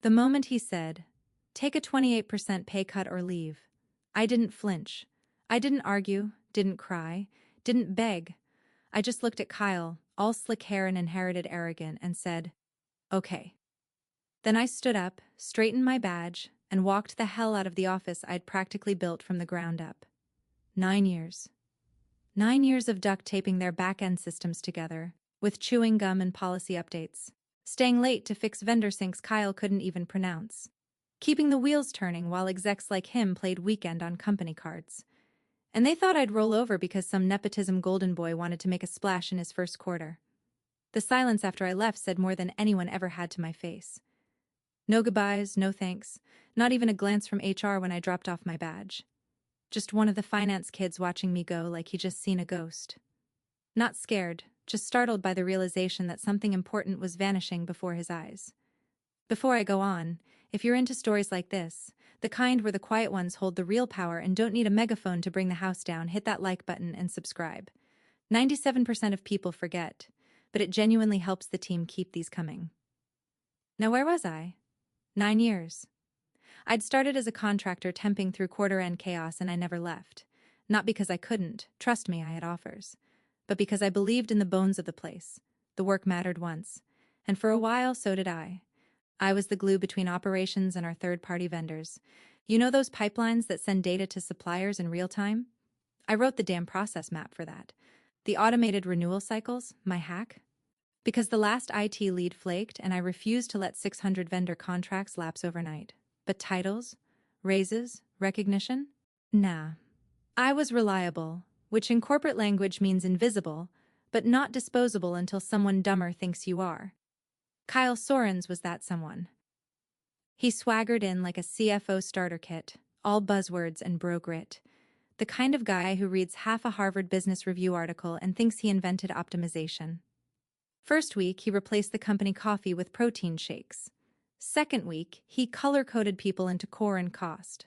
The moment he said, "Take a 28% pay cut or leave," I didn't flinch. I didn't argue, didn't cry, didn't beg. I just looked at Kyle, all slick hair and inherited arrogant, and said, "Okay." Then I stood up, straightened my badge, and walked the hell out of the office I'd practically built from the ground up. 9 years. 9 years of duct taping their back-end systems together, with chewing gum and policy updates. Staying late to fix vendor syncs Kyle couldn't even pronounce. Keeping the wheels turning while execs like him played weekend on company cards. And they thought I'd roll over because some nepotism golden boy wanted to make a splash in his first quarter. The silence after I left said more than anyone ever had to my face. No goodbyes, no thanks, not even a glance from HR when I dropped off my badge. Just one of the finance kids watching me go like he just seen a ghost. Not scared, just startled by the realization that something important was vanishing before his eyes. Before I go on, if you're into stories like this, the kind where the quiet ones hold the real power and don't need a megaphone to bring the house down, hit that like button and subscribe. 97% of people forget, but it genuinely helps the team keep these coming. Now where was I? 9 years. I'd started as a contractor temping through quarter-end chaos and I never left. Not because I couldn't, trust me, I had offers. But because I believed in the bones of the place. The work mattered once. And for a while, so did I. I was the glue between operations and our third-party vendors. You know those pipelines that send data to suppliers in real time? I wrote the damn process map for that. The automated renewal cycles, my hack. Because the last IT lead flaked and I refused to let 600 vendor contracts lapse overnight. But titles? Raises? Recognition? Nah. I was reliable, which in corporate language means invisible, but not disposable until someone dumber thinks you are. Kyle Sorens was that someone. He swaggered in like a CFO starter kit, all buzzwords and bro grit. The kind of guy who reads half a Harvard Business Review article and thinks he invented optimization. First week, he replaced the company coffee with protein shakes. Second week, he color-coded people into core and cost.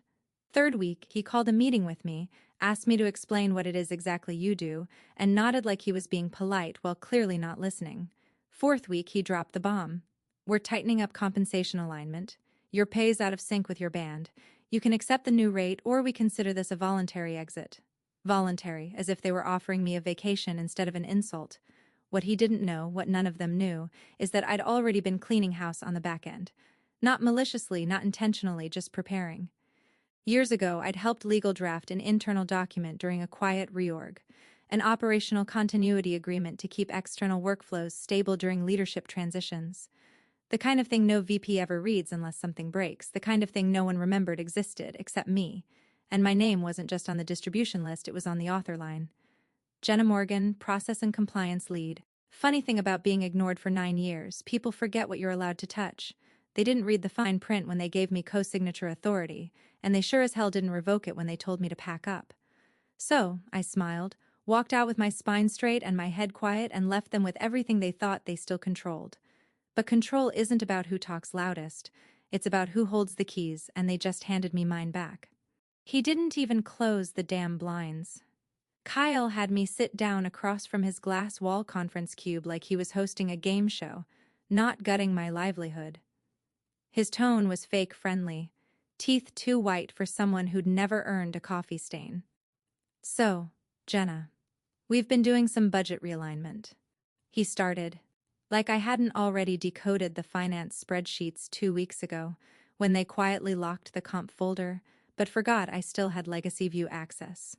Third week, he called a meeting with me, asked me to explain what it is exactly you do, and nodded like he was being polite while clearly not listening. Fourth week, he dropped the bomb. "We're tightening up compensation alignment. Your pay's out of sync with your band. You can accept the new rate or we consider this a voluntary exit." Voluntary, as if they were offering me a vacation instead of an insult. What he didn't know, what none of them knew, is that I'd already been cleaning house on the back end. Not maliciously, not intentionally, just preparing. Years ago, I'd helped legal draft an internal document during a quiet reorg, an operational continuity agreement to keep external workflows stable during leadership transitions. The kind of thing no VP ever reads unless something breaks, the kind of thing no one remembered existed except me. And my name wasn't just on the distribution list, it was on the author line. Jenna Morgan, Process and Compliance Lead. Funny thing about being ignored for 9 years, people forget what you're allowed to touch. They didn't read the fine print when they gave me co-signature authority, and they sure as hell didn't revoke it when they told me to pack up. So, I smiled, walked out with my spine straight and my head quiet and left them with everything they thought they still controlled. But control isn't about who talks loudest, it's about who holds the keys, and they just handed me mine back. He didn't even close the damn blinds. Kyle had me sit down across from his glass wall conference cube like he was hosting a game show, not gutting my livelihood. His tone was fake friendly, teeth too white for someone who'd never earned a coffee stain. "So, Jenna, we've been doing some budget realignment," he started, like I hadn't already decoded the finance spreadsheets 2 weeks ago when they quietly locked the comp folder, but forgot I still had legacy view access.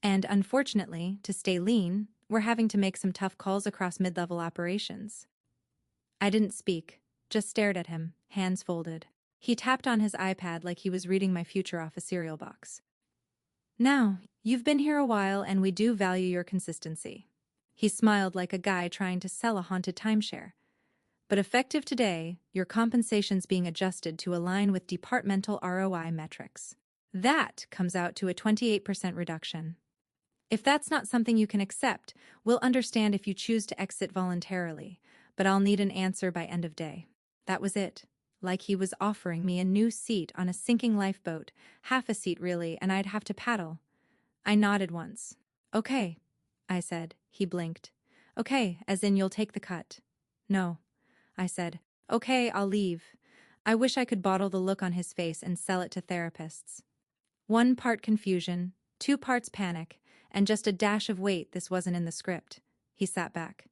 And unfortunately, to stay lean, we're having to make some tough calls across mid-level operations. I didn't speak, just stared at him, hands folded. He tapped on his iPad like he was reading my future off a cereal box. "Now, you've been here a while and we do value your consistency." He smiled like a guy trying to sell a haunted timeshare. "But effective today, your compensation's being adjusted to align with departmental ROI metrics. That comes out to a 28% reduction. If that's not something you can accept, we'll understand if you choose to exit voluntarily, but I'll need an answer by end of day." That was it. Like he was offering me a new seat on a sinking lifeboat, half a seat really, and I'd have to paddle. I nodded once. "Okay," I said. He blinked. "Okay, as in you'll take the cut." "No," I said. "Okay, I'll leave. I wish I could bottle the look on his face and sell it to therapists. 1 part confusion, 2 parts panic, and just a dash of wait, this wasn't in the script. He sat back.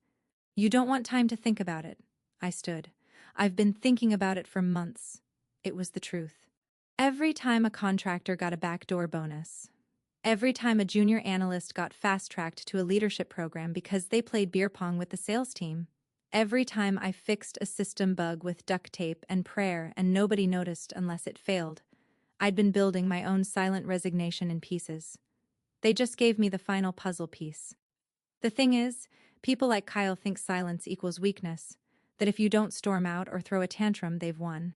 You don't want time to think about it. I stood. I've been thinking about it for months. It was the truth. Every time a contractor got a backdoor bonus. Every time a junior analyst got fast-tracked to a leadership program because they played beer pong with the sales team. Every time I fixed a system bug with duct tape and prayer and nobody noticed unless it failed. I'd been building my own silent resignation in pieces. They just gave me the final puzzle piece. The thing is, people like Kyle think silence equals weakness, that if you don't storm out or throw a tantrum, they've won.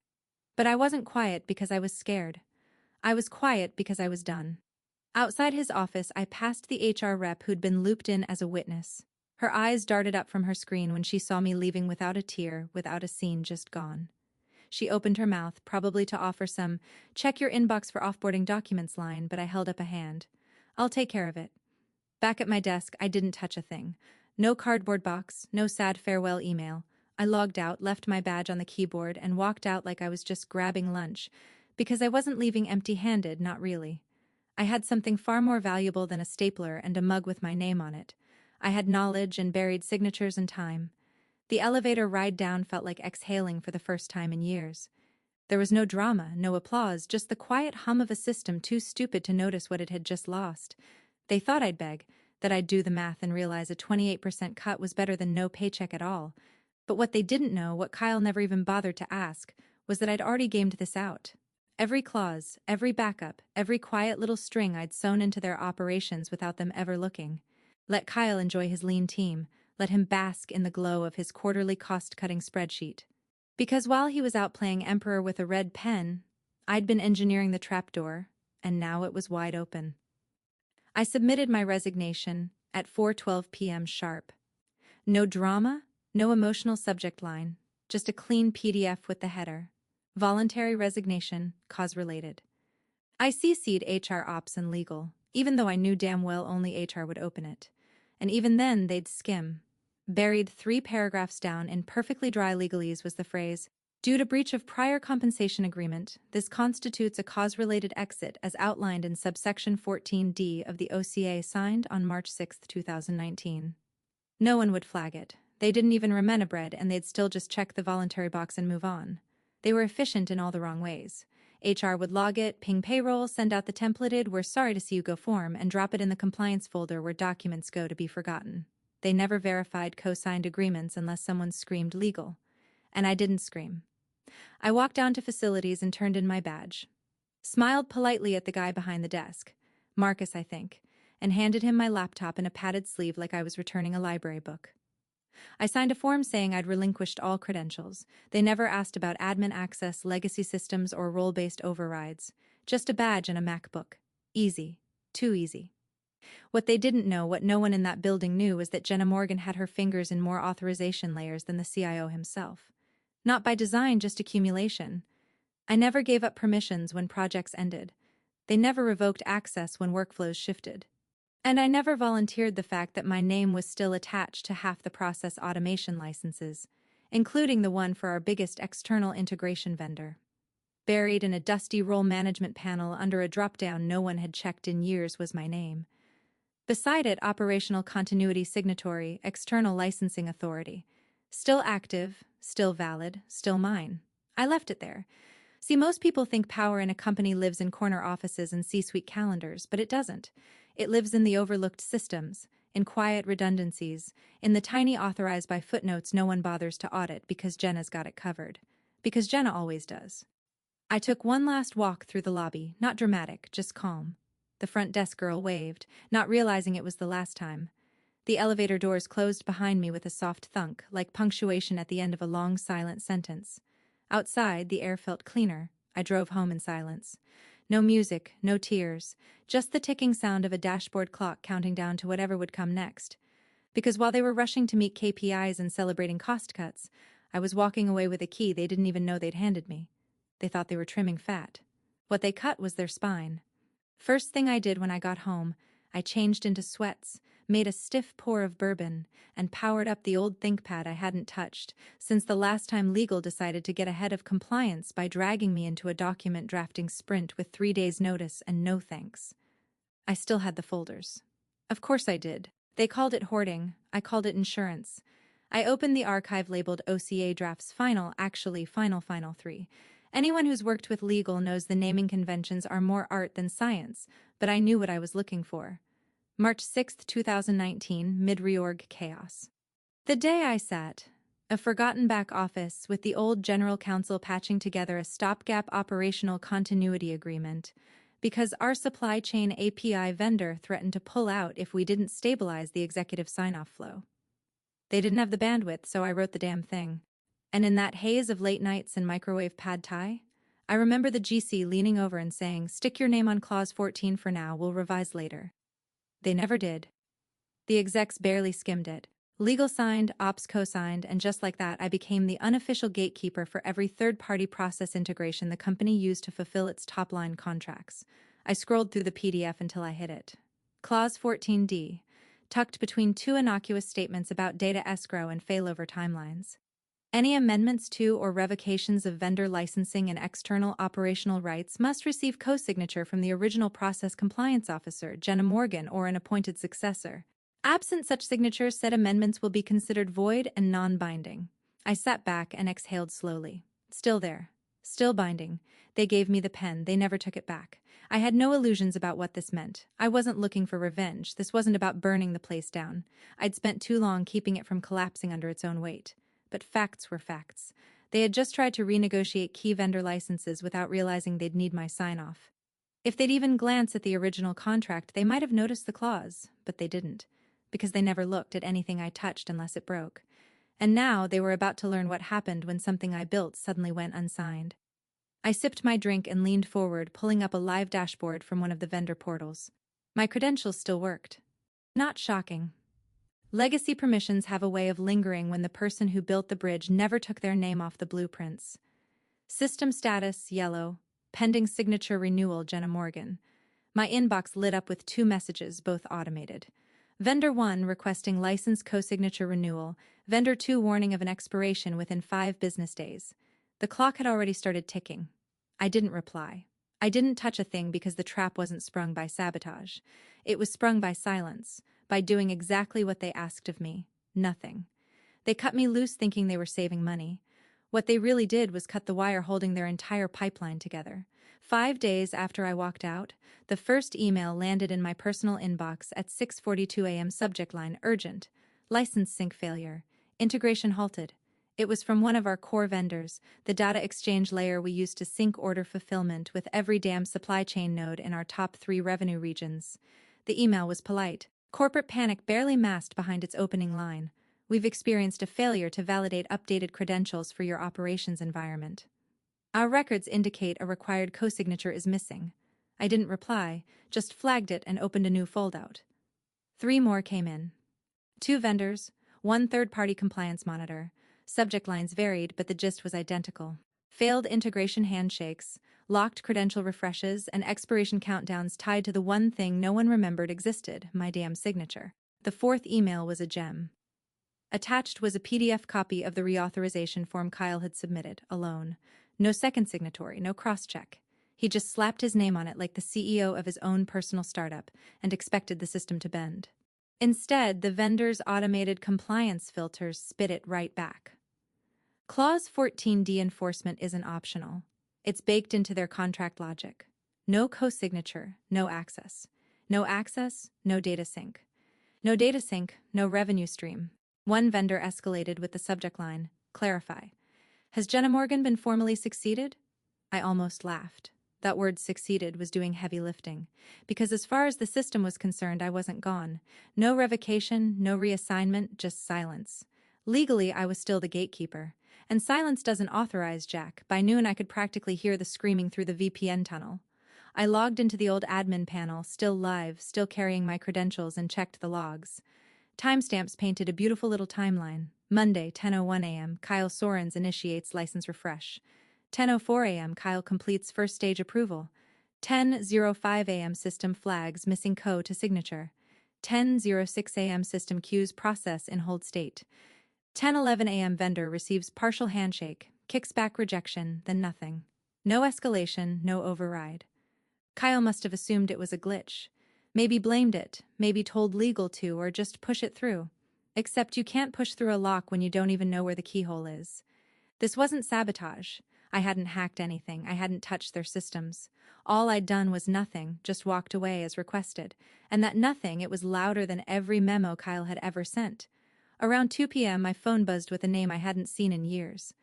But I wasn't quiet because I was scared. I was quiet because I was done. Outside his office, I passed the HR rep who'd been looped in as a witness. Her eyes darted up from her screen when she saw me leaving without a tear, without a scene, just gone. She opened her mouth, probably to offer some "check your inbox for offboarding documents" line, but I held up a hand. I'll take care of it. Back at my desk, I didn't touch a thing. No cardboard box, no sad farewell email. I logged out, left my badge on the keyboard, and walked out like I was just grabbing lunch, because I wasn't leaving empty-handed, not really. I had something far more valuable than a stapler and a mug with my name on it. I had knowledge and buried signatures and time. The elevator ride down felt like exhaling for the first time in years. There was no drama, no applause, just the quiet hum of a system too stupid to notice what it had just lost. They thought I'd beg, that I'd do the math and realize a 28% cut was better than no paycheck at all. But what they didn't know, what Kyle never even bothered to ask, was that I'd already gamed this out. Every clause, every backup, every quiet little string I'd sewn into their operations without them ever looking. Let Kyle enjoy his lean team. Let him bask in the glow of his quarterly cost-cutting spreadsheet. Because while he was out playing emperor with a red pen, I'd been engineering the trapdoor, and now it was wide open. I submitted my resignation at 4:12 p.m. sharp. No drama, no emotional subject line, just a clean PDF with the header. Voluntary resignation, cause-related. I CC'd HR Ops and Legal, even though I knew damn well only HR would open it. And even then, they'd skim. Buried 3 paragraphs down in perfectly dry legalese was the phrase, "Due to breach of prior compensation agreement, this constitutes a cause-related exit as outlined in subsection 14D of the OCA signed on March 6, 2019. No one would flag it. They didn't even remena bread, and they'd still just check the voluntary box and move on. They were efficient in all the wrong ways. HR would log it, ping payroll, send out the templated "we're sorry to see you go" form, and drop it in the compliance folder where documents go to be forgotten. They never verified co-signed agreements unless someone screamed legal. And I didn't scream. I walked down to facilities and turned in my badge. Smiled politely at the guy behind the desk, Marcus, I think, and handed him my laptop in a padded sleeve like I was returning a library book. I signed a form saying I'd relinquished all credentials. They never asked about admin access, legacy systems, or role-based overrides. Just a badge and a MacBook. Easy. Too easy. What they didn't know, what no one in that building knew, was that Jenna Morgan had her fingers in more authorization layers than the CIO himself. Not by design, just accumulation. I never gave up permissions when projects ended. They never revoked access when workflows shifted. And I never volunteered the fact that my name was still attached to half the process automation licenses, including the one for our biggest external integration vendor. Buried in a dusty role management panel under a drop-down no one had checked in years was my name. Beside it, operational continuity signatory, external licensing authority. Still active, still valid, still mine. I left it there. See, most people think power in a company lives in corner offices and C-suite calendars, but it doesn't. It lives in the overlooked systems, in quiet redundancies, in the tiny authorized by footnotes no one bothers to audit because Jenna's got it covered. Because Jenna always does. I took one last walk through the lobby, not dramatic, just calm. The front desk girl waved, not realizing it was the last time. The elevator doors closed behind me with a soft thunk, like punctuation at the end of a long, silent sentence. Outside, the air felt cleaner. I drove home in silence. No music, no tears, just the ticking sound of a dashboard clock counting down to whatever would come next. Because while they were rushing to meet KPIs and celebrating cost cuts, I was walking away with a key they didn't even know they'd handed me. They thought they were trimming fat. What they cut was their spine. First thing I did when I got home, I changed into sweats, made a stiff pour of bourbon, and powered up the old ThinkPad I hadn't touched since the last time legal decided to get ahead of compliance by dragging me into a document drafting sprint with 3 days' notice and no thanks. I still had the folders. Of course I did. They called it hoarding, I called it insurance. I opened the archive labeled OCA Drafts Final, actually Final 3. Anyone who's worked with legal knows the naming conventions are more art than science, but I knew what I was looking for. March 6, 2019, mid-reorg chaos. The day I sat, a forgotten back office with the old general counsel patching together a stopgap operational continuity agreement because our supply chain API vendor threatened to pull out if we didn't stabilize the executive sign-off flow. They didn't have the bandwidth, so I wrote the damn thing. And in that haze of late nights and microwave pad thai, I remember the GC leaning over and saying, "Stick your name on clause 14 for now, we'll revise later." They never did. The execs barely skimmed it. Legal signed, ops co-signed, and just like that I became the unofficial gatekeeper for every third-party process integration the company used to fulfill its top-line contracts. I scrolled through the PDF until I hit it. Clause 14D, tucked between two innocuous statements about data escrow and failover timelines. Any amendments to or revocations of vendor licensing and external operational rights must receive co-signature from the original process compliance officer, Jenna Morgan, or an appointed successor. Absent such signatures, said amendments will be considered void and non-binding. I sat back and exhaled slowly. Still there. Still binding. They gave me the pen. They never took it back. I had no illusions about what this meant. I wasn't looking for revenge. This wasn't about burning the place down. I'd spent too long keeping it from collapsing under its own weight. But facts were facts. They had just tried to renegotiate key vendor licenses without realizing they'd need my sign-off. If they'd even glanced at the original contract, they might have noticed the clause, but they didn't, because they never looked at anything I touched unless it broke. And now they were about to learn what happened when something I built suddenly went unsigned. I sipped my drink and leaned forward, pulling up a live dashboard from one of the vendor portals. My credentials still worked. Not shocking. Legacy permissions have a way of lingering when the person who built the bridge never took their name off the blueprints. System status, yellow. Pending signature renewal, Jenna Morgan. My inbox lit up with 2 messages, both automated. Vendor 1 requesting license co-signature renewal. Vendor 2 warning of an expiration within 5 business days. The clock had already started ticking. I didn't reply. I didn't touch a thing because the trap wasn't sprung by sabotage. It was sprung by silence. By doing exactly what they asked of me. Nothing. They cut me loose thinking they were saving money. What they really did was cut the wire holding their entire pipeline together. 5 days after I walked out, the first email landed in my personal inbox at 6:42 a.m. Subject line, urgent. License sync failure. Integration halted. It was from one of our core vendors, the data exchange layer we use to sync order fulfillment with every damn supply chain node in our top 3 revenue regions. The email was polite. Corporate panic barely masked behind its opening line. We've experienced a failure to validate updated credentials for your operations environment. Our records indicate a required co-signature is missing. I didn't reply, just flagged it and opened a new foldout. 3 more came in. 2 vendors, 1 third-party compliance monitor. Subject lines varied, but the gist was identical. Failed integration handshakes, locked credential refreshes, and expiration countdowns tied to the one thing no one remembered existed, my damn signature. The 4th email was a gem. Attached was a PDF copy of the reauthorization form Kyle had submitted, alone. No second signatory, no cross-check. He just slapped his name on it like the CEO of his own personal startup and expected the system to bend. Instead, the vendor's automated compliance filters spit it right back. Clause 14D enforcement isn't optional. It's baked into their contract logic. No co-signature, no access. No access, no data sync. No data sync, no revenue stream. One vendor escalated with the subject line, clarify. Has Jenna Morgan been formally succeeded? I almost laughed. That word succeeded was doing heavy lifting, because as far as the system was concerned, I wasn't gone. No revocation, no reassignment, just silence. Legally, I was still the gatekeeper. And silence doesn't authorize jack. By noon, I could practically hear the screaming through the VPN tunnel. I logged into the old admin panel, still live, still carrying my credentials, and checked the logs. Timestamps painted a beautiful little timeline. Monday, 10:01 a.m., Kyle Sorens initiates license refresh. 10:04 a.m., Kyle completes first stage approval. 10:05 a.m., system flags missing co to signature. 10:06 a.m. system queues process in hold state. 10:11 a.m. vendor receives partial handshake, kicks back rejection, then nothing. No escalation, no override. Kyle must have assumed it was a glitch. Maybe blamed it, maybe told legal to, or just push it through. Except you can't push through a lock when you don't even know where the keyhole is. This wasn't sabotage. I hadn't hacked anything, I hadn't touched their systems. All I'd done was nothing, just walked away as requested. And that nothing, it was louder than every memo Kyle had ever sent. Around 2 p.m. my phone buzzed with a name I hadn't seen in years.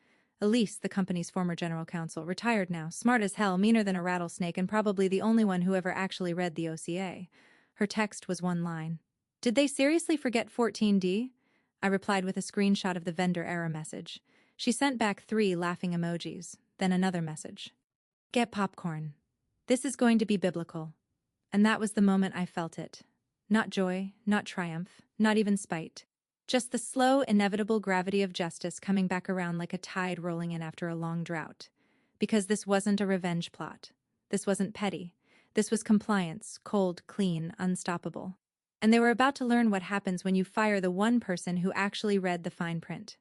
Elise, the company's former general counsel, retired now, smart as hell, meaner than a rattlesnake, and probably the only one who ever actually read the OCA. Her text was one line. Did they seriously forget 14D? I replied with a screenshot of the vendor error message. She sent back 3 laughing emojis, then another message. Get popcorn. This is going to be biblical. And that was the moment I felt it. Not joy, not triumph, not even spite. Just the slow, inevitable gravity of justice coming back around like a tide rolling in after a long drought. Because this wasn't a revenge plot. This wasn't petty. This was compliance, cold, clean, unstoppable. And they were about to learn what happens when you fire the one person who actually read the fine print.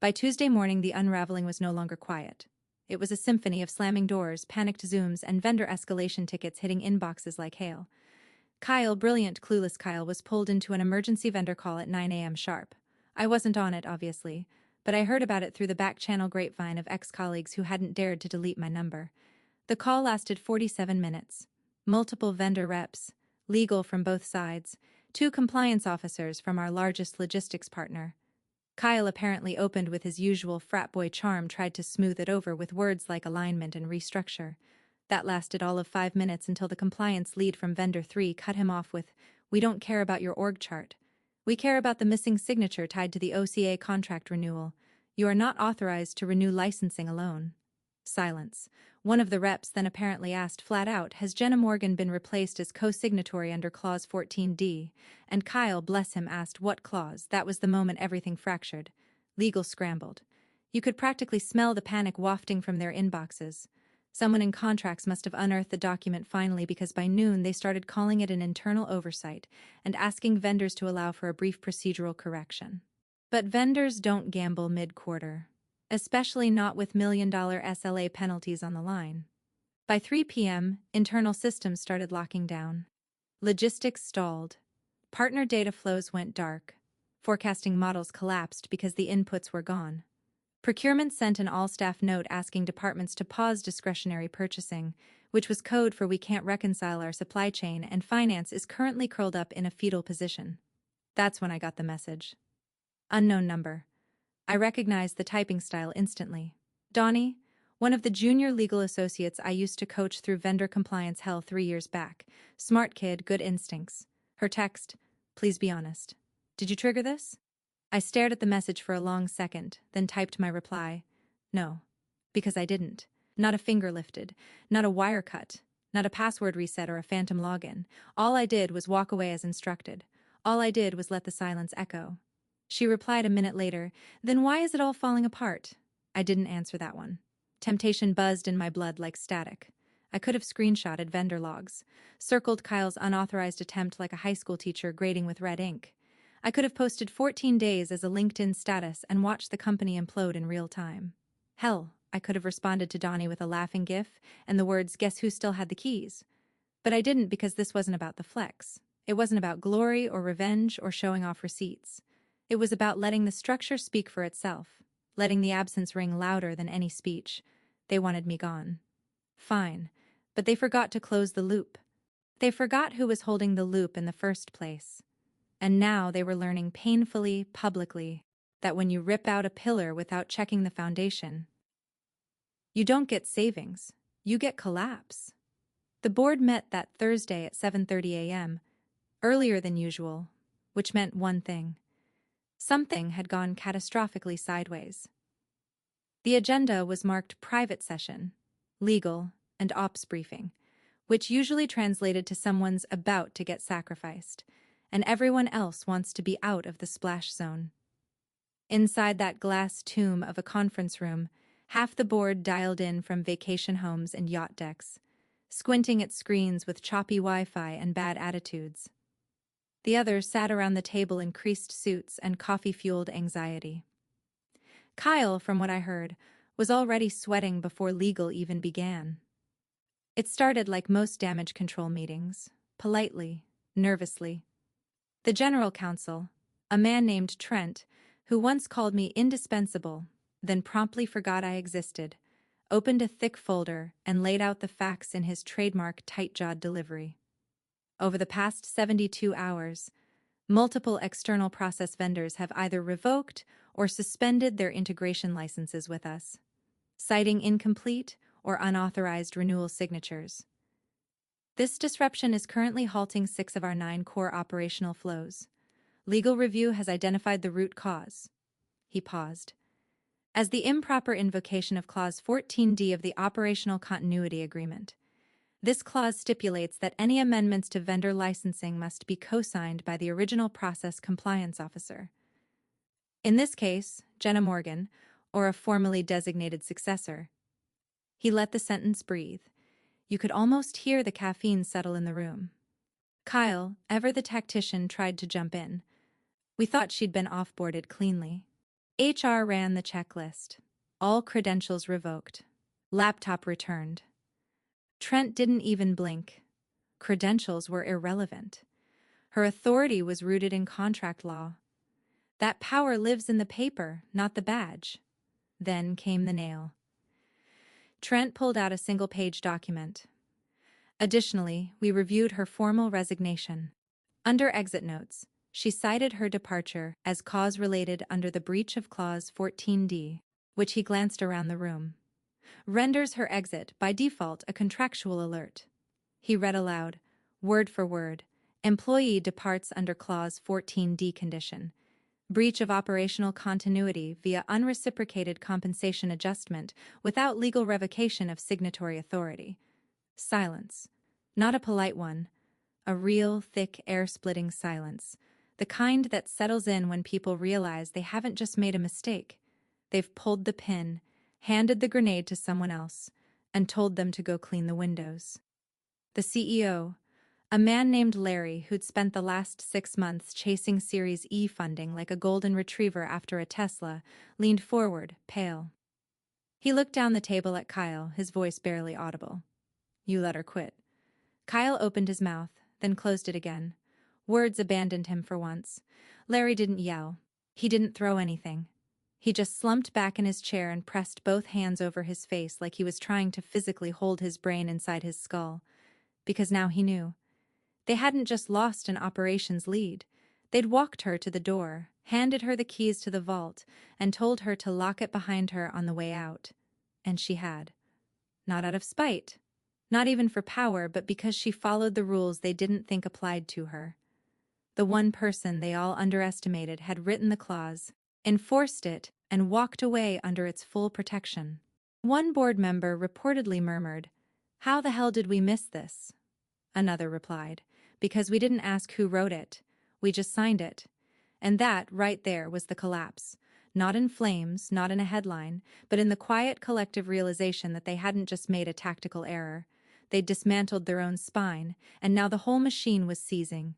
By Tuesday morning, the unraveling was no longer quiet. It was a symphony of slamming doors, panicked Zooms, and vendor escalation tickets hitting inboxes like hail. Kyle, brilliant, clueless Kyle, was pulled into an emergency vendor call at 9 a.m. sharp. I wasn't on it, obviously, but I heard about it through the back-channel grapevine of ex-colleagues who hadn't dared to delete my number. The call lasted 47 minutes. Multiple vendor reps, legal from both sides, 2 compliance officers from our largest logistics partner. Kyle apparently opened with his usual frat boy charm, tried to smooth it over with words like alignment and restructure. That lasted all of 5 minutes until the compliance lead from Vendor 3 cut him off with, "We don't care about your org chart. We care about the missing signature tied to the OCA contract renewal. You are not authorized to renew licensing alone." Silence. One of the reps then apparently asked flat out, "Has Jenna Morgan been replaced as co-signatory under Clause 14D? And Kyle, bless him, asked, "What clause?" That was the moment everything fractured. Legal scrambled. You could practically smell the panic wafting from their inboxes. Someone in contracts must have unearthed the document finally, because by noon they started calling it an internal oversight and asking vendors to allow for a brief procedural correction. But vendors don't gamble mid-quarter, especially not with million-dollar SLA penalties on the line. By 3 p.m., internal systems started locking down. Logistics stalled. Partner data flows went dark. Forecasting models collapsed because the inputs were gone. Procurement sent an all-staff note asking departments to pause discretionary purchasing, which was code for "we can't reconcile our supply chain, and finance is currently curled up in a fetal position." That's when I got the message. Unknown number. I recognized the typing style instantly. Donnie, one of the junior legal associates I used to coach through vendor compliance hell 3 years back. Smart kid, good instincts. Her text, "Please be honest. Did you trigger this?" I stared at the message for a long second, then typed my reply. No. Because I didn't. Not a finger lifted. Not a wire cut. Not a password reset or a phantom login. All I did was walk away as instructed. All I did was let the silence echo. She replied a minute later, "Then why is it all falling apart?" I didn't answer that one. Temptation buzzed in my blood like static. I could have screenshotted vendor logs, circled Kyle's unauthorized attempt like a high school teacher grading with red ink. I could have posted 14 days as a LinkedIn status and watched the company implode in real time. Hell, I could have responded to Donnie with a laughing gif and the words, "Guess who still had the keys?" But I didn't, because this wasn't about the flex. It wasn't about glory or revenge or showing off receipts. It was about letting the structure speak for itself, letting the absence ring louder than any speech. They wanted me gone. Fine, but they forgot to close the loop. They forgot who was holding the loop in the first place. And now they were learning painfully, publicly, that when you rip out a pillar without checking the foundation, you don't get savings, you get collapse. The board met that Thursday at 7:30 a.m., earlier than usual, which meant one thing. Something had gone catastrophically sideways. The agenda was marked private session, legal, and ops briefing, which usually translated to someone's about to get sacrificed, and everyone else wants to be out of the splash zone. Inside that glass tomb of a conference room, half the board dialed in from vacation homes and yacht decks, squinting at screens with choppy Wi-Fi and bad attitudes. The others sat around the table in creased suits and coffee-fueled anxiety. Kyle, from what I heard, was already sweating before legal even began. It started like most damage control meetings, politely, nervously. The general counsel, a man named Trent, who once called me indispensable, then promptly forgot I existed, opened a thick folder and laid out the facts in his trademark tight-jawed delivery. Over the past 72 hours, multiple external process vendors have either revoked or suspended their integration licenses with us, citing incomplete or unauthorized renewal signatures. This disruption is currently halting 6 of our 9 core operational flows. Legal review has identified the root cause. He paused. As the improper invocation of Clause 14D of the Operational Continuity Agreement. This clause stipulates that any amendments to vendor licensing must be co-signed by the original process compliance officer. In this case, Jenna Morgan, or a formally designated successor. He let the sentence breathe. You could almost hear the caffeine settle in the room. Kyle, ever the tactician, tried to jump in. We thought she'd been off-boarded cleanly. HR ran the checklist. All credentials revoked. Laptop returned. Trent didn't even blink. Credentials were irrelevant. Her authority was rooted in contract law. That power lives in the paper, not the badge. Then came the nail. Trent pulled out a single-page document. Additionally, we reviewed her formal resignation. Under exit notes, she cited her departure as cause-related under the breach of Clause 14D, which he glanced around the room. Renders her exit, by default, a contractual alert. He read aloud, word for word, employee departs under Clause 14D condition. Breach of operational continuity via unreciprocated compensation adjustment without legal revocation of signatory authority. Silence. Not a polite one. A real, thick, air-splitting silence. The kind that settles in when people realize they haven't just made a mistake. They've pulled the pin, handed the grenade to someone else, and told them to go clean the windows. The CEO, a man named Larry who'd spent the last 6 months chasing Series E funding like a golden retriever after a Tesla, leaned forward, pale. He looked down the table at Kyle, his voice barely audible. You let her quit. Kyle opened his mouth, then closed it again. Words abandoned him for once. Larry didn't yell. He didn't throw anything. He just slumped back in his chair and pressed both hands over his face like he was trying to physically hold his brain inside his skull. Because now he knew. They hadn't just lost an operations lead. They'd walked her to the door, handed her the keys to the vault, and told her to lock it behind her on the way out. And she had. Not out of spite. Not even for power, but because she followed the rules they didn't think applied to her. The one person they all underestimated had written the clause, enforced it, and walked away under its full protection. One board member reportedly murmured, "How the hell did we miss this?" Another replied, "Because we didn't ask who wrote it. We just signed it." And that, right there, was the collapse. Not in flames, not in a headline, but in the quiet collective realization that they hadn't just made a tactical error. They'd dismantled their own spine, and now the whole machine was seizing.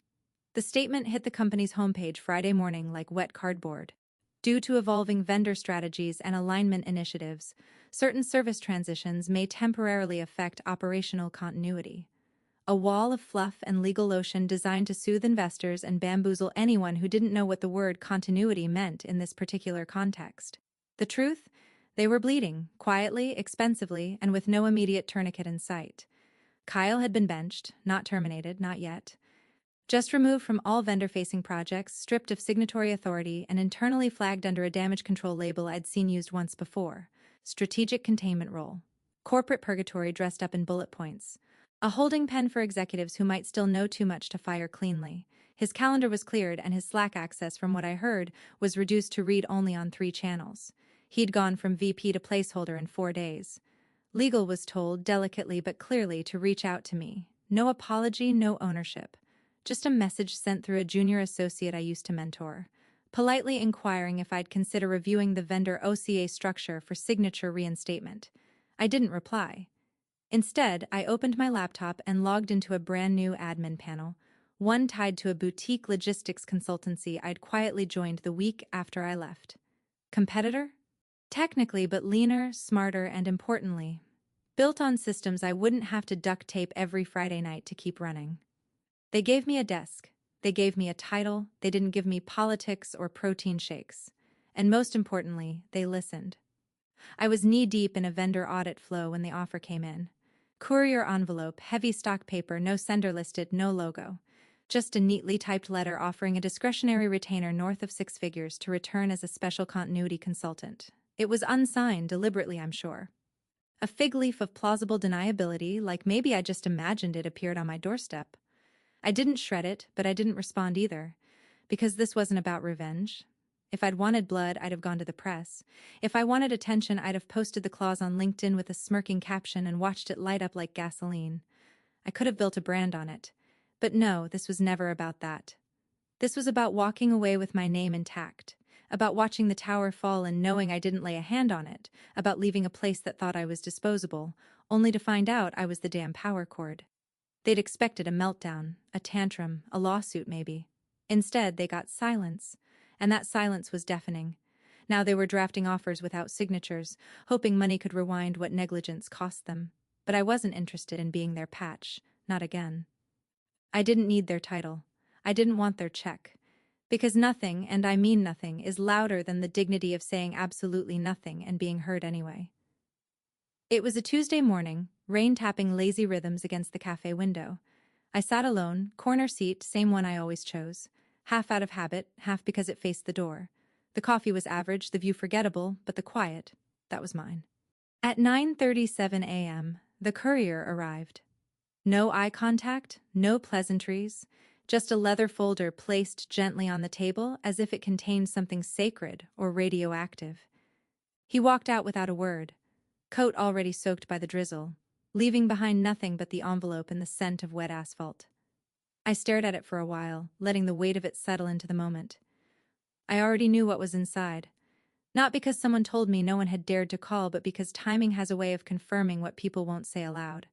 The statement hit the company's homepage Friday morning like wet cardboard. Due to evolving vendor strategies and alignment initiatives, certain service transitions may temporarily affect operational continuity. A wall of fluff and legal lotion designed to soothe investors and bamboozle anyone who didn't know what the word continuity meant in this particular context. The truth? They were bleeding, quietly, expensively, and with no immediate tourniquet in sight. Kyle had been benched, not terminated, not yet. Just removed from all vendor-facing projects, stripped of signatory authority, and internally flagged under a damage control label I'd seen used once before. Strategic containment role. Corporate purgatory dressed up in bullet points. A holding pen for executives who might still know too much to fire cleanly. His calendar was cleared and his Slack access, from what I heard, was reduced to read only on 3 channels. He'd gone from VP to placeholder in 4 days. Legal was told, delicately but clearly, to reach out to me. No apology, no ownership. Just a message sent through a junior associate I used to mentor, politely inquiring if I'd consider reviewing the vendor OCA structure for signature reinstatement. I didn't reply. Instead, I opened my laptop and logged into a brand new admin panel. one tied to a boutique logistics consultancy I'd quietly joined the week after I left. Competitor? Technically, but leaner, smarter, and importantly, built on systems I wouldn't have to duct tape every Friday night to keep running. They gave me a desk. They gave me a title. They didn't give me politics or protein shakes. And most importantly, they listened. I was knee-deep in a vendor audit flow when the offer came in. Courier envelope, heavy stock paper, no sender listed, no logo. Just a neatly typed letter offering a discretionary retainer north of 6 figures to return as a special continuity consultant. It was unsigned, deliberately, I'm sure. A fig leaf of plausible deniability, like maybe I just imagined it, appeared on my doorstep. I didn't shred it, but I didn't respond either, because this wasn't about revenge. If I'd wanted blood, I'd have gone to the press. If I wanted attention, I'd have posted the clause on LinkedIn with a smirking caption and watched it light up like gasoline. I could have built a brand on it. But no, this was never about that. This was about walking away with my name intact, about watching the tower fall and knowing I didn't lay a hand on it, about leaving a place that thought I was disposable, only to find out I was the damn power cord. They'd expected a meltdown, a tantrum, a lawsuit maybe. Instead, they got silence, and that silence was deafening. Now they were drafting offers without signatures, hoping money could rewind what negligence cost them. But I wasn't interested in being their patch, not again. I didn't need their title. I didn't want their check. Because nothing, and I mean nothing, is louder than the dignity of saying absolutely nothing and being heard anyway. It was a Tuesday morning, rain tapping lazy rhythms against the cafe window. I sat alone, corner seat, same one I always chose. Half out of habit, half because it faced the door. The coffee was average, the view forgettable, but the quiet, that was mine. At 9:37 a.m., the courier arrived. No eye contact, no pleasantries, just a leather folder placed gently on the table as if it contained something sacred or radioactive. He walked out without a word, coat already soaked by the drizzle, leaving behind nothing but the envelope and the scent of wet asphalt. I stared at it for a while, letting the weight of it settle into the moment. I already knew what was inside. Not because someone told me no one had dared to call, but because timing has a way of confirming what people won't say aloud.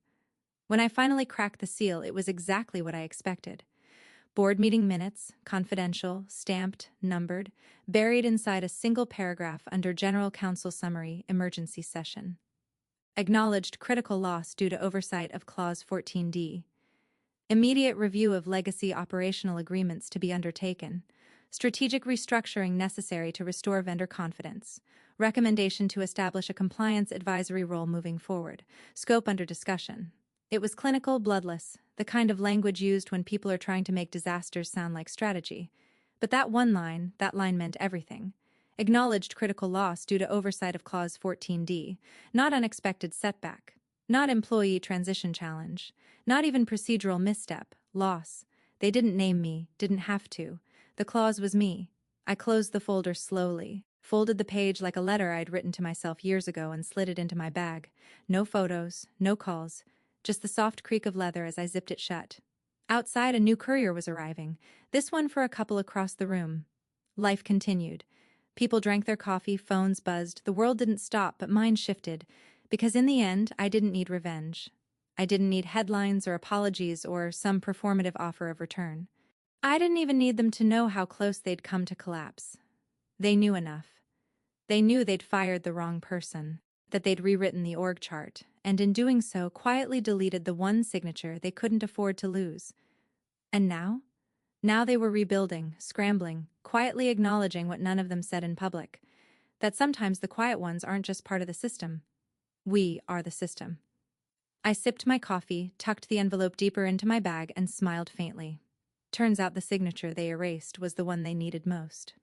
When I finally cracked the seal, it was exactly what I expected. Board meeting minutes, confidential, stamped, numbered, buried inside a single paragraph under General Counsel Summary, Emergency Session. Acknowledged critical loss due to oversight of Clause 14D. Immediate review of legacy operational agreements to be undertaken. Strategic restructuring necessary to restore vendor confidence. Recommendation to establish a compliance advisory role moving forward. Scope under discussion. It was clinical, bloodless, the kind of language used when people are trying to make disasters sound like strategy. But that line meant everything. Acknowledged critical loss due to oversight of Clause 14D. Not unexpected setback. Not employee transition challenge. Not even procedural misstep. Loss. They didn't name me, didn't have to. The clause was me. I closed the folder slowly, folded the page like a letter I'd written to myself years ago and slid it into my bag. No photos, no calls, just the soft creak of leather as I zipped it shut. Outside, a new courier was arriving, this one for a couple across the room. Life continued. People drank their coffee, phones buzzed, the world didn't stop, but mine shifted. Because in the end, I didn't need revenge. I didn't need headlines or apologies or some performative offer of return. I didn't even need them to know how close they'd come to collapse. They knew enough. They knew they'd fired the wrong person, that they'd rewritten the org chart, and in doing so quietly deleted the one signature they couldn't afford to lose. And now? Now they were rebuilding, scrambling, quietly acknowledging what none of them said in public, that sometimes the quiet ones aren't just part of the system. We are the system. I sipped my coffee, tucked the envelope deeper into my bag, and smiled faintly. Turns out the signature they erased was the one they needed most.